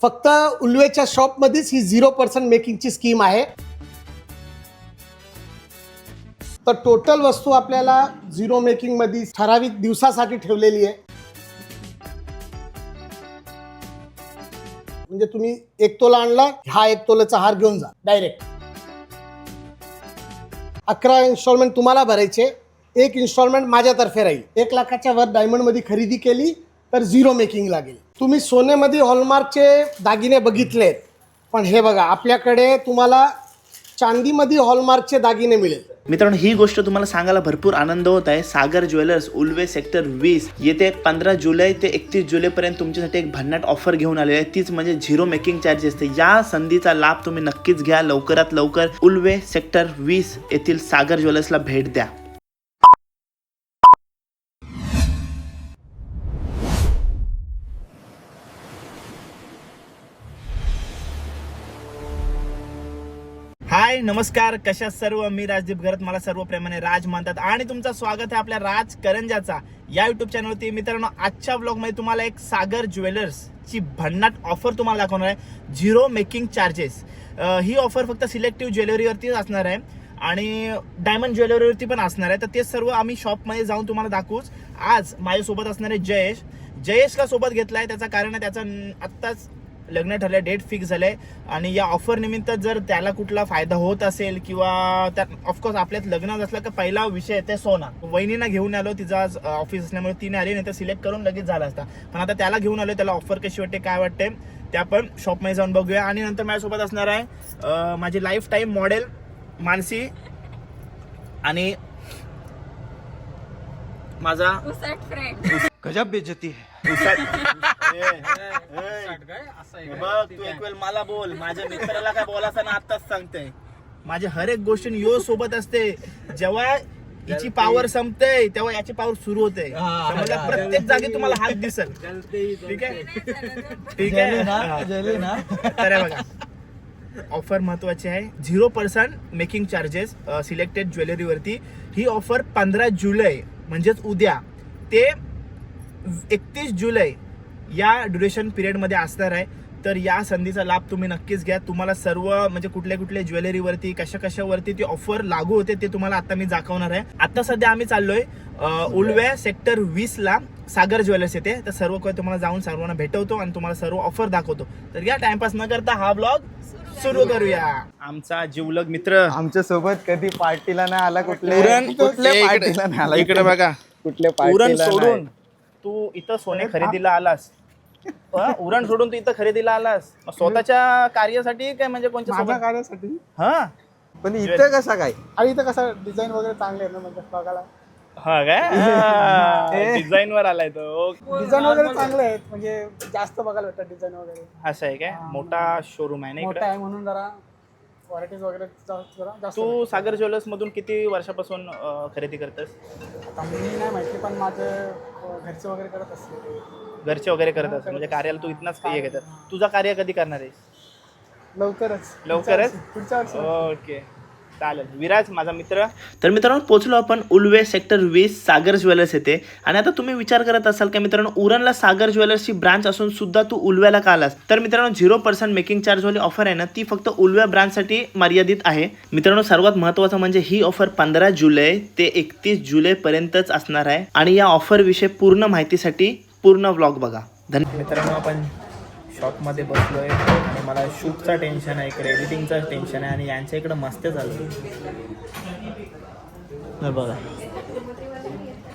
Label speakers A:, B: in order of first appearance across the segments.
A: फक्त उल्वेच्या शॉपमध्येच ही 0% मेकिंगची स्कीम आहे. तर टोटल वस्तू आपल्याला झिरो मेकिंगमध्ये ठराविक दिवसासाठी ठेवलेली आहे. म्हणजे तुम्ही 1 तोला आणला, हा 1 तोल्याचा हार घेऊन जा डायरेक्ट. 11 इन्स्टॉलमेंट तुम्हाला भरायचे, 1 इन्स्टॉलमेंट माझ्यातर्फे राहील. 1 लाखाच्या वर डायमंड मध्ये खरेदी केली तर झिरो मेकिंग लागेल. तुम्ही सोन्यामध्ये हॉलमार्कचे दागिने बघितलेत, पण हे बघा आपल्याकडे तुम्हाला चांदीमध्ये हॉलमार्कचे दागिने मिळेल.
B: मित्रांनो, ही गोष्ट तुम्हाला सांगायला भरपूर आनंद होत आहे. सागर ज्वेलर्स उल्वे सेक्टर 20 येथे 15 जुलै ते 31 जुलैपर्यंत तुमच्यासाठी एक भन्नाट ऑफर घेऊन आलेली आहे. तीच म्हणजे झिरो मेकिंग चार्जेस. या संधीचा लाभ तुम्ही नक्कीच घ्या. लवकरात लवकर उल्वे सेक्टर 20 येथील सागर ज्वेलर्सला भेट द्या. हाय, नमस्कार, कशा सर्व. मी राजदीप घरत, मला सर्व प्रेमाने राज मानतात आणि तुमचं स्वागत आहे आपल्या राज करंजाचा या युट्यूब चॅनलवरती. मित्रांनो, आजच्या ब्लॉगमध्ये तुम्हाला एक सागर ज्वेलर्सची भन्नाट ऑफर तुम्हाला दाखवणार आहे. Zero making charges. ही ऑफर फक्त सिलेक्टिव्ह ज्वेलरीवरतीच असणार आहे आणि डायमंड ज्वेलरीवरती पण असणार आहे. तर ते सर्व आम्ही शॉपमध्ये जाऊन तुम्हाला दाखवूच. आज माझ्यासोबत असणार आहे जयेशला सोबत घेतलाय. त्याचं कारण आहे, त्याचं आत्ताच लग्न ठरलंय, डेट फिक्स झालंय आणि या ऑफर निमित्त जर त्याला कुठला फायदा होत असेल किंवा त्या ऑफकोर्स आपल्यात लग्न असलं का पहिला विषय ते सोना. वहिनीना घेऊन आलो, तिचा आज ऑफिस असल्यामुळे तिने आली, नाही तर सिलेक्ट करून लगेच झाला असता. पण आता त्याला घेऊन आलो, त्याला ऑफर कशी वाटते, काय वाटते ते आपण शॉपमध्ये जाऊन बघूया. आणि नंतर माझ्यासोबत असणार आहे माझी लाईफ टाईम मॉडेल मानसी आणि माझा
C: गजब बेइज्जती है.
B: बघ, तू एक वेळ मला बोल, माझ्या मित्राला काय बोलायचं ना आताच सांगते. माझ्या हर एक गोष्ट यो सोबत असते. जेव्हा हिची पावर संपते तेव्हा याची पावर सुरू होते. प्रत्येक जागी तुम्हाला हात दिसेल. ठीक आहे, ठीक आहे
C: ना.
B: तर बघा, ऑफर महत्वाची आहे. 0% मेकिंग चार्जेस सिलेक्टेड ज्वेलरीवरती. ही ऑफर 15 जुलै म्हणजेच उद्या ते 31 जुलै या ड्युरेशन पिरियडमध्ये असणार आहे. तर या संधीचा लाभ तुम्ही नक्कीच घ्या. तुम्हाला सर्व म्हणजे कुठल्या कुठल्या ज्वेलरीवरती कशावरती ती ऑफर लागू होते ते तुम्हाला आता मी दाखवणार आहे. आता सध्या आम्ही चाललोय उल्वे सेक्टर 20 ला सागर ज्वेलर्स येते. तर सर्व काही तुम्हाला जाऊन सर्वांना भेटवतो आणि तुम्हाला सर्व ऑफर दाखवतो. तर या टाइमपास न करता हा ब्लॉग सुरू करूया. आमचा जिवलग मित्र
C: आमच्या सोबत कधी पार्टीला नाही आला, कुठल्या पार्टीला नाही आला.
B: इकडे बघा,
C: कुठल्या
B: उरण
C: पार्टीला
B: सोडून तू इथं सोने खरेदीला आलास. उरण सोडून तू इथं खरेदीला आलास स्वतःच्या कार्यासाठी काय, म्हणजे कोणत्या
A: माझ्या
B: सोबत?
A: कार्यासाठी.
B: हा
C: पण इथं कसा काय?
A: आणि इथं कसं डिझाईन वगैरे चांगले आहे ना, म्हणजे बघायला
B: हा काय डिझाईन वर आलाय तो.
A: डिझाईन वगैरे चांगले आहेत, म्हणजे जास्त बघायला भेटतात डिझाईन वगैरे.
B: असं आहे काय? मोठा शोरूम आहे ना
A: मोठा
B: इकडे.
A: आहे म्हणून जरा व्हरायटीज वगैरे जरा जास्त.
B: तू सागर ज्वेलर्स मधून किती वर्षापासून खरेदी करतेस?
A: आता मी नाही माहिती, पण माझे घरचे वगैरे करत असते.
B: घरचे वगैरे करत असतात म्हणजे कार्याला तू इथनच हे घेतात. तुझा कार्य कधी करणार आहेस?
A: लवकरच पुढच्या वर्षी.
B: ओके, चालेल. विराज माझा मित्र. तर मित्रांनो, पोहोचलो आपण उल्वे सेक्टर 20 सागर ज्वेलर्स येथे. आणि आता तुम्ही विचार करत असाल की मित्रांनो, उरणला सागर ज्वेलर्सची ब्रांच असून सुद्धा तू उल्व्याला का आलास? तर मित्रांनो, 0% मेकिंग चार्ज वाली ऑफर आहे ना, ती फक्त उल्व्या ब्रांचसाठी मर्यादित आहे. मित्रांनो, सर्वात महत्त्वाचं म्हणजे ही ऑफर 15 जुलै ते 31 जुलैपर्यंतच असणार आहे. आणि या ऑफर विषयी पूर्ण माहितीसाठी पूर्ण व्लॉग बघा. मित्रांनो, आपण शॉपमध्ये बसलोय आणि मला शूटचा टेन्शन आहे, इकडे एडिटिंगचं टेन्शन आहे आणि यांच्या इकडे मस्त झालं. बघा,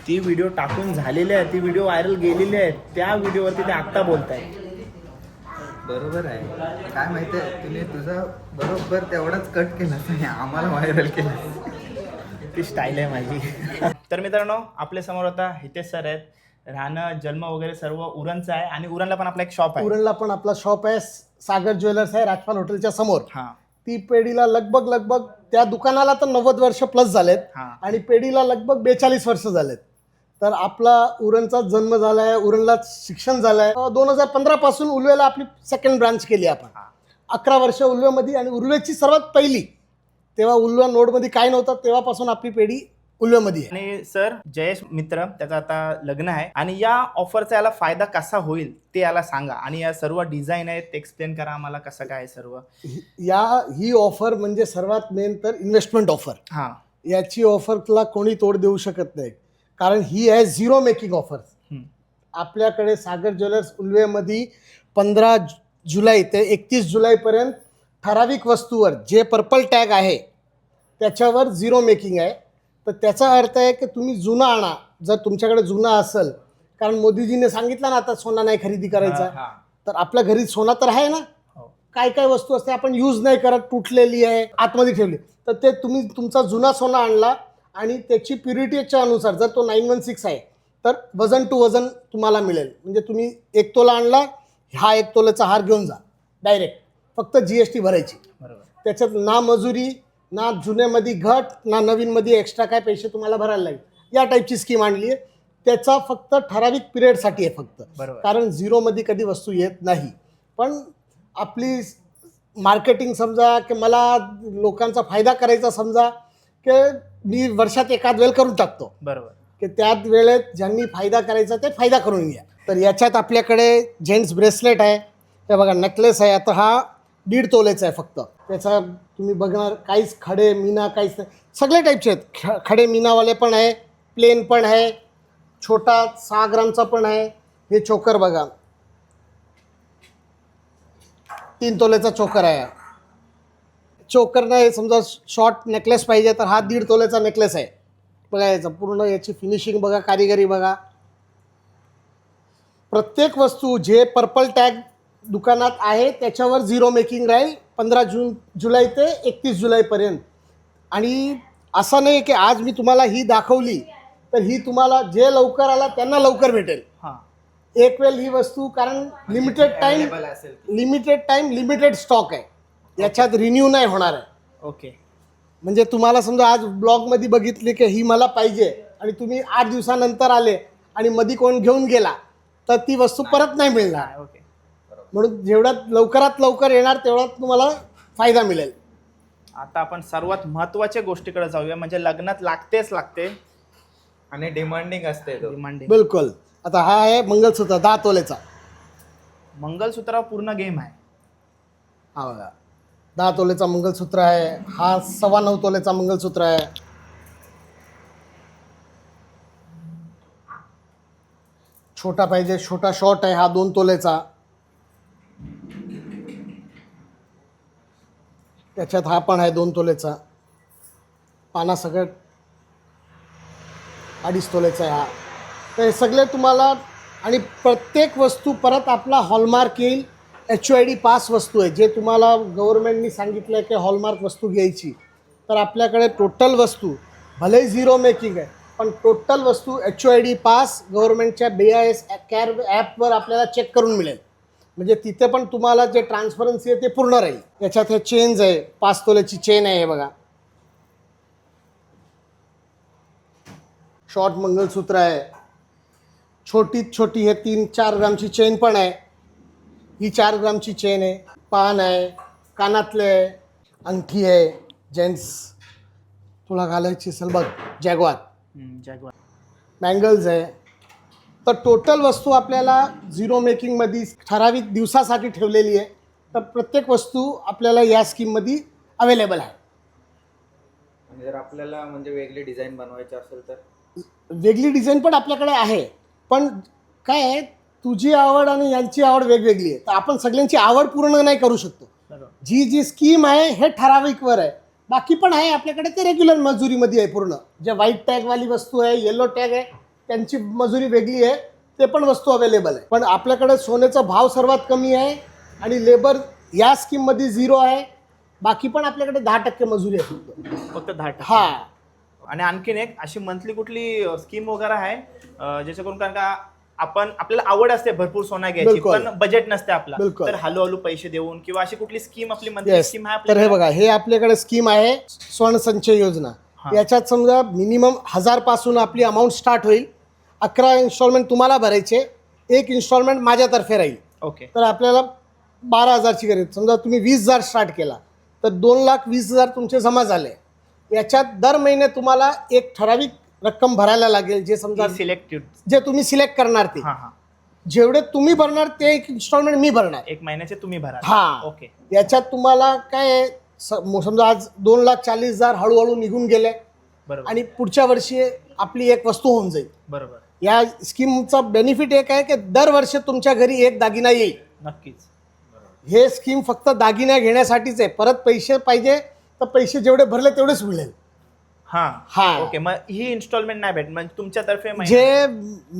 B: ती व्हिडिओ टाकून झालेली आहे, ती व्हिडिओ व्हायरल गेलेली आहे. त्या व्हिडिओवरती ते आत्ता बोलताय.
C: बरोबर आहे. काय माहितीये, तुम्ही तुझा बरोबर तेवढाच कट केला आणि आम्हाला व्हायरल केलं.
B: ती स्टाईल आहे माझी. तर मित्रांनो, आपल्या समोर आता हितेश सर आहेत. राहणं जन्म वगैरे सर्व उरणचं आहे आणि उरणला पण आपला एक शॉप आहे.
A: उरणला पण आपला शॉप आहे, सागर ज्वेलर्स आहे, राजपाल हॉटेलच्या समोर.
B: हा,
A: ती पेढीला लगभग त्या दुकानाला तर 90 वर्ष प्लस झालेत
B: हा.
A: आणि पेढीला लगभग 42 वर्ष झालेत. तर आपला उरणचा जन्म झालाय, उरणला शिक्षण झालंय. 2015 पासून उल्वेला आपली सेकंड ब्रांच केली आपण. 11 वर्ष उल्वेमध्ये आणि उल्वेची सर्वात पहिली. तेव्हा उल्वा नोडमध्ये काय नव्हतं, तेव्हापासून आपली पेढी उल्वेमध्ये आहे.
B: आणि सर जयेश मित्र त्याचं आता लग्न आहे आणि या ऑफरचा याला फायदा कसा होईल ते याला सांगा आणि या सर्व डिझाईन आहेत ते एक्सप्लेन करा आम्हाला कसं काय आहे सर्व.
A: ही ऑफर म्हणजे सर्वात मेन तर इन्व्हेस्टमेंट ऑफर.
B: हा
A: याची ऑफरला कोणी तोड देऊ शकत नाही, कारण ही आहे झिरो मेकिंग ऑफर. आपल्याकडे सागर ज्वेलर्स उल्वेमध्ये 15 जुलै ते 31 जुलैपर्यंत ठराविक वस्तूवर जे पर्पल टॅग आहे त्याच्यावर झिरो मेकिंग आहे. तर त्याचा अर्थ आहे की तुम्ही जुना आणा जर तुमच्याकडे जुना असेल, कारण मोदीजीने सांगितलं ना आता सोना नाही खरेदी करायचा. तर आपल्या घरी सोना तर आहे ना, काय काय वस्तू असते आपण यूज नाही करत, तुटलेली आहे आतमध्ये ठेवली, तर ते तुम्ही तुमचा जुना सोना आणला आणि त्याची प्युरिटीच्या अनुसार जर तो 916 आहे तर वजन टू वजन तुम्हाला मिळेल. म्हणजे तुम्ही 1 तोला आणला, हा 1 तोल्याचा हार घेऊन जा डायरेक्ट, फक्त GST भरायची.
B: बरोबर.
A: त्याच्यात ना मजुरी, ना जुन्यामध्ये घट, ना नवीनमध्ये एक्स्ट्रा काय पैसे तुम्हाला भरायला लागेल. या टाईपची स्कीम आणली आहे. त्याचा फक्त ठराविक पिरियडसाठी आहे फक्त,
B: बरोबर.
A: कारण झिरोमध्ये कधी वस्तू येत नाही. पण आपली मार्केटिंग समजा की मला लोकांचा फायदा करायचा समजा की मी वर्षात एखाद वेळ करून टाकतो,
B: बरोबर,
A: की त्याच वेळेत ज्यांनी फायदा करायचा ते फायदा करून घ्या. तर याच्यात आपल्याकडे जेंट्स ब्रेसलेट आहे, हे बघा नेकलेस आहे. आता हा 1.5 तोलेचा आहे फक्त. त्याचा तुम्ही बघणार काहीच खडे मीना काहीच नाही, सगळे टाईपचे आहेत. खडे मीनावाले पण आहे, प्लेन पण आहे, छोटा 6 ग्रामचा पण आहे. हे चोकर बघा, 3 तोलेचा चोकर आहे. चोकर नाही समजा शॉर्ट नेकलेस पाहिजे तर हा 1.5 तोलेचा नेकलेस आहे. बघा याचं पूर्ण याची फिनिशिंग बघा, कारिगिरी बघा. प्रत्येक वस्तू जे पर्पल टॅग दुकानात आहे त्याच्यावर झिरो मेकिंग राहील 15 जुलै ते 31 जुलैपर्यंत. आणि असं नाही की आज मी तुम्हाला ही दाखवली तर ही तुम्हाला जे लवकर आला त्यांना लवकर भेटेल.
B: हा
A: एक वेळ ही वस्तू, कारण लिमिटेड टाइम लिमिटेड स्टॉक आहे, याच्यात रिन्यू नाही होणार आहे.
B: ओके.
A: म्हणजे तुम्हाला समजा आज ब्लॉगमध्ये बघितली की ही मला पाहिजे आणि तुम्ही 8 दिवसानंतर आले आणि मध्ये कोण घेऊन गेला तर ती वस्तू परत नाही मिळणार.
B: ओके.
A: म्हणून जेवढ्यात लवकरात लवकर येणार तेवढा तुम्हाला फायदा मिळेल.
B: आता आपण सर्वात महत्त्वाच्या गोष्टीकडे जाऊया, म्हणजे लग्नात लागते
C: आणि डिमांडिंग असते तो.
B: डिमांडिंग.
A: बिलकुल. आता हा आहे मंगलसूत्र 10 तोलेचा.
B: मंगलसूत्रावर पूर्ण गेम आहे.
A: हा बघा 10 तोलेचा मंगलसूत्र आहे. हा 9.25 तोलेचा मंगलसूत्र आहे. छोटा पाहिजे, छोटा शॉर्ट आहे, हा 2 तोलेचा. त्याच्यात हा पण आहे 2 तोलेचा. पाना सगळं 2.5 तोलेचा आहे हा. तर हे सगळे तुम्हाला, आणि प्रत्येक वस्तू परत आपला हॉलमार्क येईल. HOID पास वस्तू आहे, जे तुम्हाला गव्हर्नमेंटनी सांगितलं की हॉलमार्क वस्तू घ्यायची. तर आपल्याकडे टोटल वस्तू भले झिरो मेकिंग आहे पण टोटल वस्तू HOID पास गव्हर्नमेंटच्या BIS कॅर ॲपवर आपल्याला चेक करून मिळेल. म्हणजे तिथे पण तुम्हाला जे ट्रान्सपरन्सी आहे ते पूर्ण राहील. याच्यात हे चेन्स आहे, 5 तोल्याची चेन आहे. हे बघा शॉर्ट मंगलसूत्र आहे, छोटी हे 3-4 ग्रामची चेन पण आहे. ही 4 ग्रामची चेन आहे. पान आहे, कानातले आहे, अंगठी आहे. जेंट्स तुला घालायची असेल बघ जॅग्वार,
B: जॅग्वार.
A: बँगल्स आहे. तर टोटल वस्तू आपल्याला झिरो मेकिंगमध्ये ठराविक दिवसासाठी ठेवलेली आहे. तर प्रत्येक वस्तू आपल्याला या स्कीममध्ये अवेलेबल आहे.
C: आणि जर आपल्याला म्हणजे वेगळी डिझाईन बनवायची असेल तर
A: वेगळी डिझाईन पण आपल्याकडे आहे, पण काय आहे तुझी आवड आणि यांची आवड वेगवेगळी आहे. तर आपण सगळ्यांची आवड पूर्ण नाही करू शकतो. जी स्कीम आहे हे ठराविकवर आहे. बाकी पण आहे आपल्याकडे ते रेग्युलर मजुरीमध्ये आहे पूर्ण. जे व्हाईट टॅगवाली वस्तू आहे, येलो टॅग आहे, त्यांची मजुरी वेगळी आहे, ते पण वस्तू अवेलेबल आहे. पण आपल्याकडे सोन्याचा भाव सर्वात कमी आहे आणि लेबर या स्कीममध्ये 0 आहे. बाकी पण आपल्याकडे 10% मजुरी आहे
B: फक्त 10%.
A: हा.
B: आणि आणखीन एक अशी मंथली कुठली स्कीम वगैरे आहे ज्याच्याकडून, कारण का आपण आपल्याला आवड असते भरपूर सोना घ्यायची
A: बिलकुल.
B: पण बजेट नसते आपला,
A: बिलकुल.
B: तर हळूहळू पैसे देऊन किंवा अशी कुठली स्कीम आपली मंथली
A: येस.
B: स्कीम आहे
A: तर हे
B: आपल्याकडे?
A: बघा हे आपल्याकडे स्कीम आहे स्वर्ण संचय योजना. याच्यात समजा मिनिमम 1000 पासून आपली अमाऊंट स्टार्ट होईल. 11 इन्स्टॉलमेंट तुम्हाला भरायचे, 1 इन्स्टॉलमेंट माझ्यातर्फे राहील.
B: ओके.
A: तर आपल्याला 12,000ची गरज. समजा तुम्ही 20,000 स्टार्ट केला तर 2,20,000 तुमचे जमा झाले. याच्यात दर महिने तुम्हाला एक ठराविक रक्कम भरायला लागेल, जे समजा
B: सिलेक्टेड.
A: जे तुम्ही सिलेक्ट करणार ते
B: हा हा.
A: जेवढे तुम्ही भरणार ते एक इन्स्टॉलमेंट मी भरणार.
B: एक महिन्याचे तुम्ही भरा.
A: हा.
B: ओके.
A: याच्यात तुम्हाला काय आहे, समजा आज 2,40,000 हळूहळू निघून गेले
B: बरोबर.
A: आणि पुढच्या वर्षी आपली एक वस्तू होऊन जाईल.
B: बरोबर.
A: या स्कीमचा बेनिफिट एक आहे की दरवर्षी तुमच्या घरी एक दागिना येईल.
B: नक्कीच.
A: हे स्कीम फक्त दागिना घेण्यासाठीच आहे. परत पैसे पाहिजे तर पैसे जेवढे भरले तेवढेच मिळेल.
B: हा
A: हा.
B: ओके. मग ही इन्स्टॉलमेंट नाही भेट म्हणजे तुमच्यातर्फे
A: जे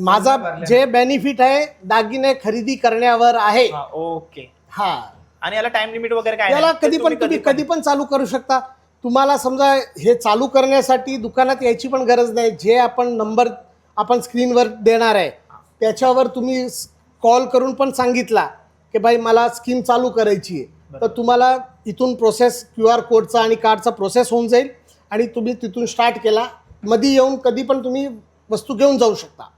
A: माझा जे बेनिफिट आहे दागिने खरेदी करण्यावर आहे.
B: ओके.
A: हा.
B: आणि याला टाइम लिमिट वगैरे काय
A: याला
B: नाही?
A: कधी पण तुम्ही कधी पण चालू करू शकता. तुम्हाला समजा हे चालू करण्यासाठी दुकानात यायची पण गरज नाही. जे नंबर आपण स्क्रीनवर देणार आहे त्याच्यावर तुम्ही कॉल करून पण सांगितला की भाई मला स्कीम चालू करायची आहे, तर तुम्हाला इथून प्रोसेस QR कोडचा आणि कार्डचा प्रोसेस होऊन जाईल आणि तुम्ही तिथून स्टार्ट केला, मध्ये येऊन कधी पण तुम्ही वस्तू घेऊन जाऊ शकता.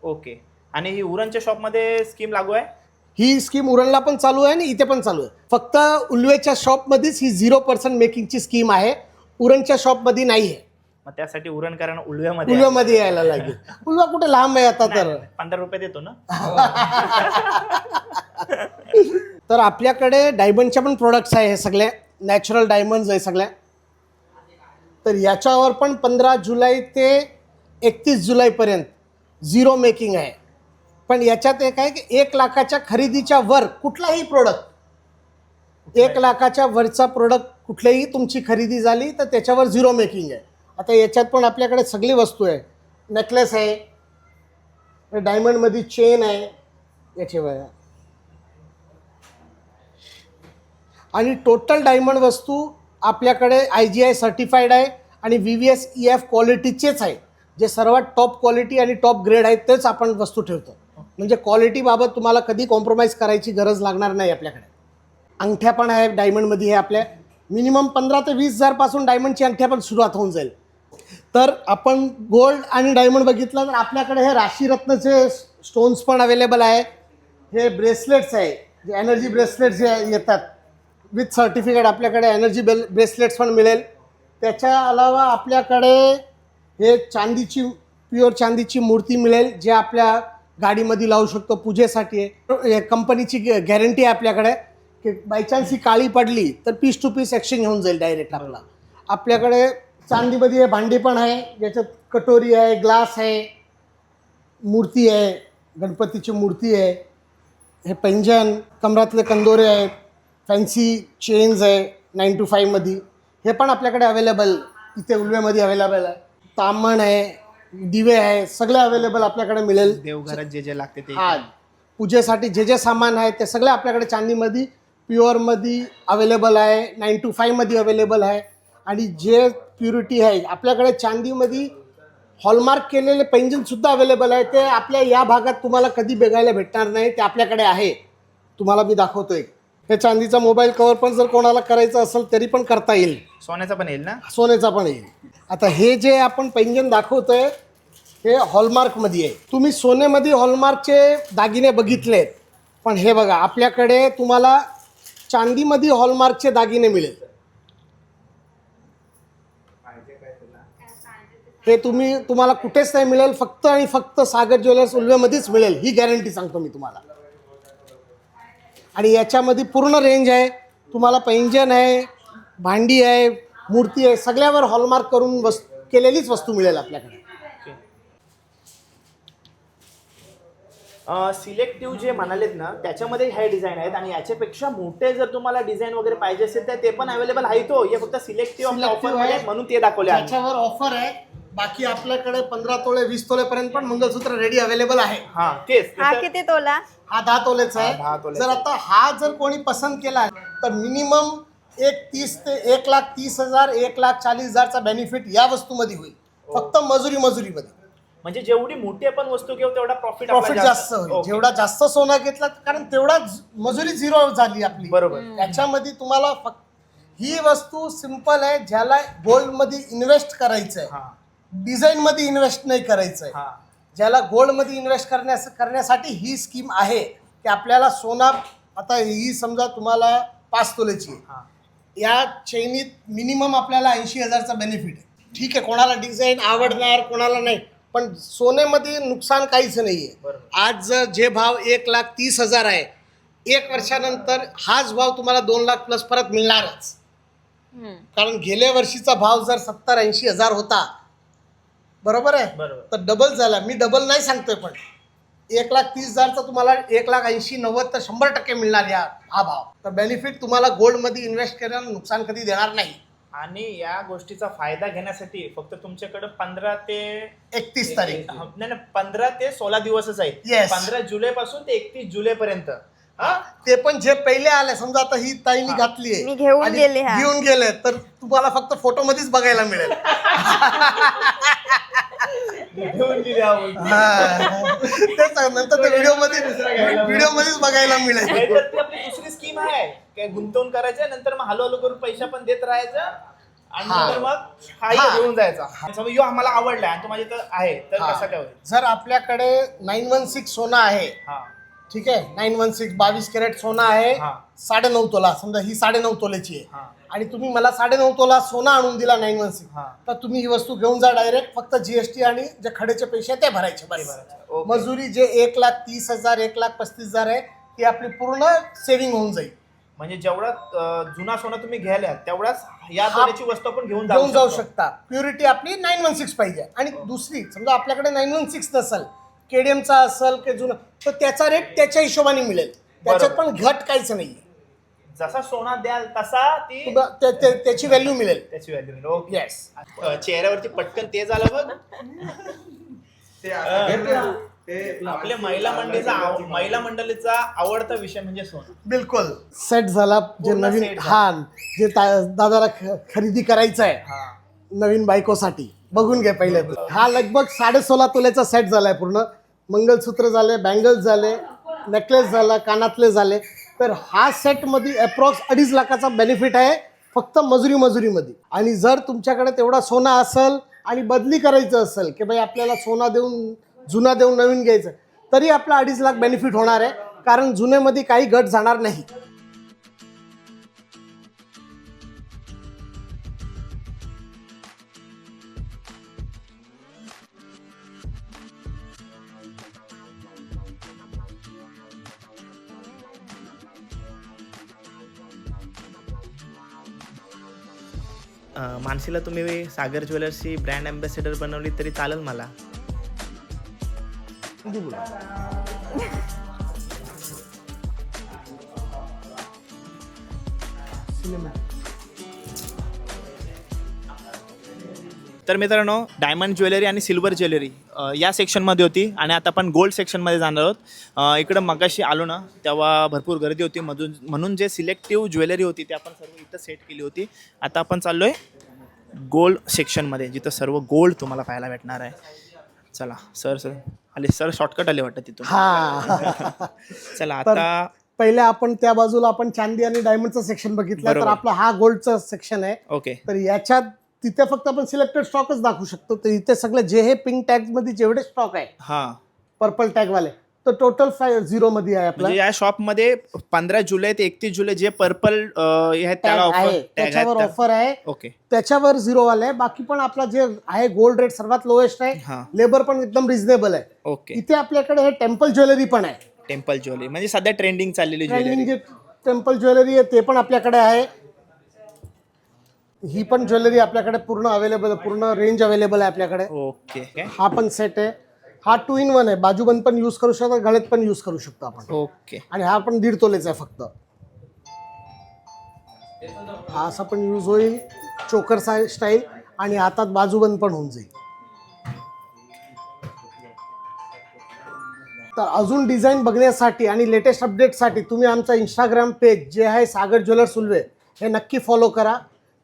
B: ओके. आणि ही उरणच्या शॉपमध्ये स्कीम लागू आहे?
A: ही स्कीम उरणला पण चालू आहे आणि इथे पण चालू आहे. फक्त उल्वेच्या शॉपमध्येच ही 0% मेकिंगची स्कीम आहे, उरणच्या शॉपमध्ये नाही आहे.
B: मग त्यासाठी उरणकरण उल्व्यामध्ये
A: उल्व्यामध्ये यायला लागेल. उल्वा कुठे लांब आहे आता तर.
B: 15 रुपये देतो ना.
A: तर आपल्याकडे डायमंडच्या पण प्रोडक्ट्स आहे, हे सगळे नॅचरल डायमंड्स आहे सगळ्या. तर याच्यावर पण 15 जुलै ते 31 जुलैपर्यंत 0 मेकिंग आहे. पण याच्यात एक आहे की 1 लाखाच्या खरेदीच्या वर कुठलाही प्रोडक्ट, 1 लाखाच्या वरचा प्रोडक्ट कुठलीही तुमची खरेदी झाली तर त्याच्यावर 0 मेकिंग आहे. आता याच्यात पण आपल्याकडे सगळी वस्तू आहे. नेकलेस आहे, डायमंडमध्ये चेन आहे याची वया, आणि टोटल डायमंड वस्तू आपल्याकडे IGI सर्टिफाईड आहे आणि VVS EF क्वालिटीचेच आहे. जे सर्वात टॉप क्वालिटी आणि टॉप ग्रेड आहेत तेच आपण वस्तू ठेवतो. म्हणजे क्वालिटीबाबत तुम्हाला कधी कॉम्प्रोमाइज करायची गरज लागणार नाही. आपल्याकडे अंगठ्या पण आहे डायमंडमध्ये. हे आपल्या मिनिमम 15 ते 20,000 पासून डायमंडची अंगठ्या पण सुरुवात होऊन जाईल. तर आपण गोल्ड आणि डायमंड बघितलं तर आपल्याकडे हे राशीरत्नचे स्टोन्स पण अवेलेबल आहे. हे ब्रेसलेट्स आहे, जे एनर्जी ब्रेसलेट्स जे येतात विथ सर्टिफिकेट, आपल्याकडे एनर्जी ब्रेसलेट्स पण मिळेल. त्याच्या अलावा आपल्याकडे हे चांदीची प्युअर चांदीची मूर्ती मिळेल, जे आपल्या गाडीमध्ये लावू शकतो, पूजेसाठी आहे. कंपनीची गॅरंटी आहे आपल्याकडे की बाय चान्स ही काळी पडली तर पीस टू पीस एक्सचेंज होऊन जाईल डायरेक्ट आपला. आपल्याकडे चांदीमध्ये हे भांडी पण आहे, ज्याच्यात कटोरी आहे, ग्लास आहे, मूर्ती आहे, गणपतीची मूर्ती आहे, हे पैंजण, कमरातले कंदोरे आहेत, फॅन्सी चेन्स आहे 9 to 5 मध्ये. हे पण आपल्याकडे अवेलेबल इथे उल्वेमध्ये अवेलेबल आहे. तामण आहे, दिवे आहे, सगळे अवेलेबल आपल्याकडे मिळेल.
B: देवघरात जे जे लागते ते.
A: हा, पूजेसाठी जे जे सामान आहे ते सगळे आपल्याकडे चांदीमध्ये प्युअरमध्ये अवेलेबल आहे, 9 to 5 मध्ये अवेलेबल आहे. आणि जे प्युरिटी आहे आपल्याकडे चांदीमध्ये हॉलमार्क केलेले पैंजणसुद्धा अवेलेबल आहे. ते आपल्या या भागात तुम्हाला कधी बघायला भेटणार नाही, ते आपल्याकडे आहे. तुम्हाला मी दाखवतोय. हे चांदीचा मोबाईल कवर पण जर कोणाला करायचं असेल तरी पण करता येईल.
B: सोन्याचा पण येईल ना?
A: सोन्याचा पण येईल. आता हे जे आपण पैंजण दाखवतोय हे हॉलमार्कमध्ये आहे. तुम्ही सोन्यामध्ये हॉलमार्कचे दागिने बघितलेत, पण हे बघा आपल्याकडे तुम्हाला चांदीमध्ये हॉलमार्कचे दागिने मिळेल. हे तुम्हाला कुठेच नाही मिळेल, फक्त आणि फक्त सागर ज्वेलर्स उल्वेमध्येच मिळेल. ही गॅरंटी सांगतो मी तुम्हाला. आणि याच्यामध्ये पूर्ण रेंज आहे. तुम्हाला पैंजण आहे, भांडी आहे, मूर्ती आहे, सगळ्यावर हॉलमार्क करून केलेलीच वस्तू मिळेल आपल्याकडे.
B: सिलेक्टिव्ह जे म्हणालेत ना त्याच्यामध्ये हे डिझाईन आहेत आणि याच्यापेक्षा मोठे जर तुम्हाला डिझाईन वगैरे पाहिजे असेल तर ते पण अवेलेबल आहे. तो हे फक्त सिलेक्टिव्ह ऑफर आहे म्हणून ते दाखवले आहे.
A: त्याच्यावर ऑफर आहे. बाकी आपल्याकडे 15 तोळे 20 तोळेपर्यंत पण मंगळसूत्र रेडी अवेलेबल आहे.
B: हा तेच.
D: हा किती तोला?
A: हा 10 तोलेचा
B: हा,
A: आहे.
B: 10 तोलेचा.
A: जर आता हा जर कोणी पसंत केला तर मिनिमम 1,30,000 ते 1,30,000 1,40,000चा बेनिफिट या वस्तूमध्ये होईल. फक्त मजुरीमध्ये.
B: म्हणजे जेवढी मोठी आपण वस्तू घेऊ तेवढा प्रॉफिट
A: जास्त होईल. जेवढा जास्त सोनं घेतला कारण तेवढा मजुरी 0 झाली आपली.
B: बरोबर.
A: याच्यामध्ये तुम्हाला फक्त ही वस्तू सिंपल आहे. ज्याला गोल्ड मध्ये इन्व्हेस्ट करायचं आहे, डिझाईन मध्ये इन्व्हेस्ट नाही करायचं आहे, ज्याला गोल्ड मध्ये इन्व्हेस्ट करण्यासाठी ही स्कीम आहे की आपल्याला सोना, आता ही समजा तुम्हाला 5 तोलेची आहे, या चैनीत मिनिमम आपल्याला 80,000चा बेनिफिट आहे. ठीक आहे, कोणाला डिझाईन आवडणार कोणाला नाही, पण सोन्यामध्ये नुकसान काहीच नाही आहे. आज जे भाव 1,30,000 आहे, 1 वर्षानंतर हाच भाव तुम्हाला 2 लाख प्लस परत मिळणारच. कारण गेल्या वर्षीचा भाव जर 70-80 हजार होता, बरोबर आहे, तर डबल झाला. मी डबल नाही सांगतोय, पण 1,30,000चा तुम्हाला 1,80,90 तर 100% मिळणार हा भाव. तर बेनिफिट तुम्हाला गोल्डमध्ये इन्व्हेस्ट करायला नुकसान कधी देणार नाही.
B: आणि या गोष्टीचा फायदा घेण्यासाठी फक्त तुमच्याकडे 15 ते
A: 31 तारीख
B: नाही 15 ते 16 दिवसच आहेत.
A: Yes.
B: 15 जुलै पासून ते 31 जुलै पर्यंत.
A: ते पण जे पहिले आले, समजा आता ही ताईनी घातली आहे,
D: मी घेऊन गेले,
A: घेऊन गेले, तर तुम्हाला फक्त फोटो मध्येच बघायला मिळेल. तेच नंतर ते व्हिडिओ मध्येच बघायला मिळेल.
B: ती आपली दुसरी स्कीम आहे काय, गुंतवणूक करायचं नंतर मग हळूहळू करून पैसा पण देत राहायचं आणि नंतर मग हाही घेऊन जायचा. समजा यो आम्हाला आवडला आणि तो माझ्या इथं आहे तर कसं काय होईल?
A: जर आपल्याकडे 916 सोनं आहे, ठीक आहे, 916 22 कॅरेट सोनं आहे, 9.5 तोला, समजा ही 9.5 तोल्याची आहे, आणि तुम्ही मला 9.5 तोला सोनं आणून दिला 916, तर तुम्ही ही वस्तू घेऊन जा डायरेक्ट. फक्त जीएसटी आणि जे खडेचे पैसे ते भरायचे बस. मजुरी जे 1,30,000 1,35,000 आहे, ती आपली पूर्ण सेव्हिंग होऊन जाईल.
B: म्हणजे जेवढा जुना सोना तुम्ही घ्यायला तेवढाच या तोल्याची वस्तू आपण घेऊन
A: जाऊ शकता. प्युरिटी आपली 916 पाहिजे. आणि दुसरी, समजा आपल्याकडे 916 नसेल, केडीएमचा असेल की जुना, तर त्याचा रेट त्याच्या हिशोबाने मिळेल, त्याच्यात पण घट काहीच नाही.
B: जसा सोना द्याल तसा ती
A: त्याची व्हॅल्यू मिळेल.
B: त्याची व्हॅल्यू. ओके. येस. चेहऱ्यावरती पटकन ते झालं बघ. आपल्या महिला मंडळीचा आवडता विषय म्हणजे सोनं.
A: बिलकुल सेट झाला. जे नवीन जे दादाला खरेदी करायचं आहे नवीन बायकोसाठी, बघून घे पहिले. हा लगभग 16.5 तोल्याचा सेट झालाय. पूर्ण मंगलसूत्र झाले, बँगल्स झाले, नेकलेस झाला, कानातले झाले. तर हा सेटमध्ये अप्रॉक्स 2.5 लाखाचा बेनिफिट आहे फक्त मजुरीमध्ये. आणि जर तुमच्याकडे तेवढा सोना असेल आणि बदली करायचं असेल की भाई आपल्याला सोना देऊन जुना देऊन नवीन घ्यायचं, तरी आपला 2.5 लाख बेनिफिट होणार आहे, कारण जुन्यामध्ये काही घट जाणार नाही.
B: मानसीला तुम्ही सागर ज्वेलर्सची ब्रँड अँबॅसेडर बनवली तरी चालेल मला. तर मित्रांनो, डायमंड ज्वेलरी आणि सिल्वर ज्वेलरी या सेक्शनमध्ये होती आणि आता आपण गोल्ड सेक्शनमध्ये जाणार आहोत. इकडं मगाशी आलो ना तेव्हा भरपूर गर्दी होती, म्हणून जे सिलेक्टिव्ह ज्वेलरी होती ते आपण सर्व इथं सेट केली होती. आता आपण चाललो आहे गोल्ड सेक्शनमध्ये, जिथं सर्व गोल्ड तुम्हाला पाहायला भेटणार आहे. चला सर आले, सर शॉर्टकट आले वाटतं तिथून. चला आता
A: पहिले आपण त्या बाजूला आपण चांदी आणि डायमंडचं सेक्शन बघितलं, तर आपला हा गोल्डचं सेक्शन आहे.
B: ओके.
A: तर याच्यात तिथे फक्त आपण सिलेक्टेड स्टॉकच दाखवू शकतो. तर इथे सगळे जे हे पिंक टॅग मध्ये जेवढे स्टॉक आहे, पर्पल टॅग वाले, तर टोटल 0 मध्ये आहे आपला.
B: या शॉप मध्ये 15 जुलै ते 31 जुलै जे पर्पल
A: त्याच्यावर ऑफर आहे.
B: ओके.
A: त्याच्यावर 0 वाले आहे. बाकी पण आपला जे आहे गोल्ड रेट सर्वात लोएस्ट आहे, लेबर पण एकदम रिझनेबल आहे.
B: ओके.
A: इथे आपल्याकडे हे टेम्पल ज्वेलरी पण आहे.
B: टेम्पल ज्वेलरी म्हणजे सध्या ट्रेंडिंग चाललेली ज्वेलरी.
A: जे टेम्पल ज्वेलरी आहे ते पण आपल्याकडे आहे. ही पण ज्वेलरी आपल्याकडे पूर्ण अवेलेबल, पूर्ण रेंज अवेलेबल आहे आपल्याकडे.
B: ओके.
A: हा पण सेट आहे. हा 2 in 1 आहे. बाजूबंद पण यूज करू शकतो, गळ्यात पण यूज करू शकतो आपण.
B: ओके.
A: आणि हा पण 1.5 तोलेचा आहे फक्त. हा असा पण यूज होईल, चोकर स्टाईल, आणि हातात बाजूबंद पण होऊन जाईल. तर अजून डिझाईन बघण्यासाठी आणि लेटेस्ट अपडेटसाठी तुम्ही आमचा इंस्टाग्राम पेज जे आहे सागर ज्वेलर्स सुलवे हे नक्की फॉलो करा.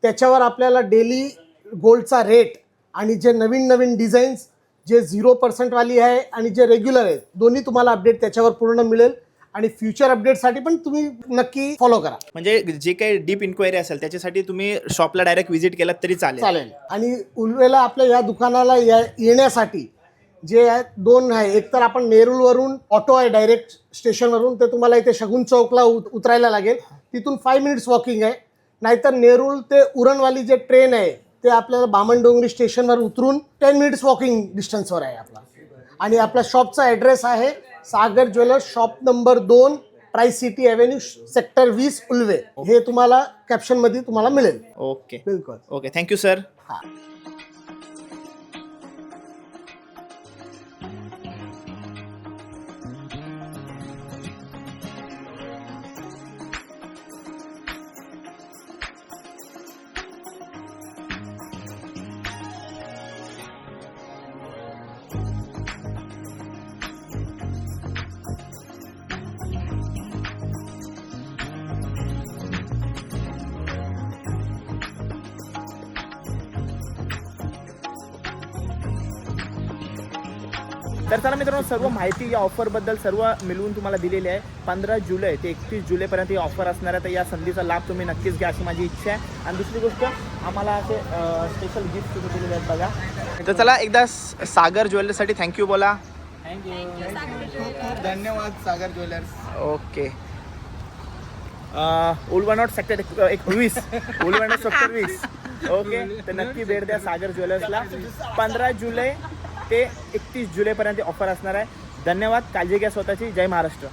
A: त्याच्यावर आपल्याला डेली गोल्डचा रेट आणि जे नवीन डिझाईन्स, जे 0% वाली आहे आणि जे रेग्युलर आहे, दोन्ही तुम्हाला अपडेट त्याच्यावर पूर्ण मिळेल. आणि फ्युचर अपडेटसाठी पण तुम्ही नक्की फॉलो करा. म्हणजे
B: जे काही डीप इन्क्वायरी असेल त्याच्यासाठी तुम्ही शॉपला डायरेक्ट व्हिजिट केलात तरी चालेल.
A: आणि उलवेला आपल्या या दुकानाला येण्यासाठी जे आहे 2 आहे. एक तर आपण नेरूळवरून ऑटो आहे डायरेक्ट स्टेशनवरून, ते तुम्हाला इथे शगुन चौकला उतरायला लागेल. तिथून 5 minutes वॉकिंग आहे. नाहीतर नेरूळ ते उरणवाली जे ट्रेन आहे ते आपल्याला बामणडोंगरी स्टेशनवर उतरून 10 मिनिट्स वॉकिंग डिस्टन्सवर आहे आपला. आणि आपल्या शॉपचा ॲड्रेस आहे Sagar jewellers, shop number 2, tri city avenue, sector 20, Ulwe. हे तुम्हाला कॅप्शनमध्ये तुम्हाला मिळेल.
B: ओके
A: बिलकुल.
B: Okay, thank you sir.
A: हा.
B: तर चला मित्रांनो, सर्व माहिती या ऑफरबद्दल सर्व मिळवून तुम्हाला दिलेली आहे. 15 जुलै ते 31 जुलैपर्यंत ही ऑफर असणार आहे. तर या संधीचा लाभ तुम्ही नक्कीच घ्या अशी माझी इच्छा आहे. आणि दुसरी गोष्ट, आम्हाला असे स्पेशल गिफ्ट तुम्ही दिलेले आहेत बघा. तर चला एकदा सागर ज्वेलर्ससाठी थँक्यू बोला.
C: धन्यवाद सागर ज्वेलर्स.
B: ओके. उलवानोट सेक्टर 21, उलवानोट सेक्टर 20. ओके, तर नक्की भेट द्या सागर ज्वेलर्सला. 15 जुलै ते 31 जुलैपर्यंत ऑफर असणार आहे. धन्यवाद. काळजी घ्या स्वतःची. जय महाराष्ट्र.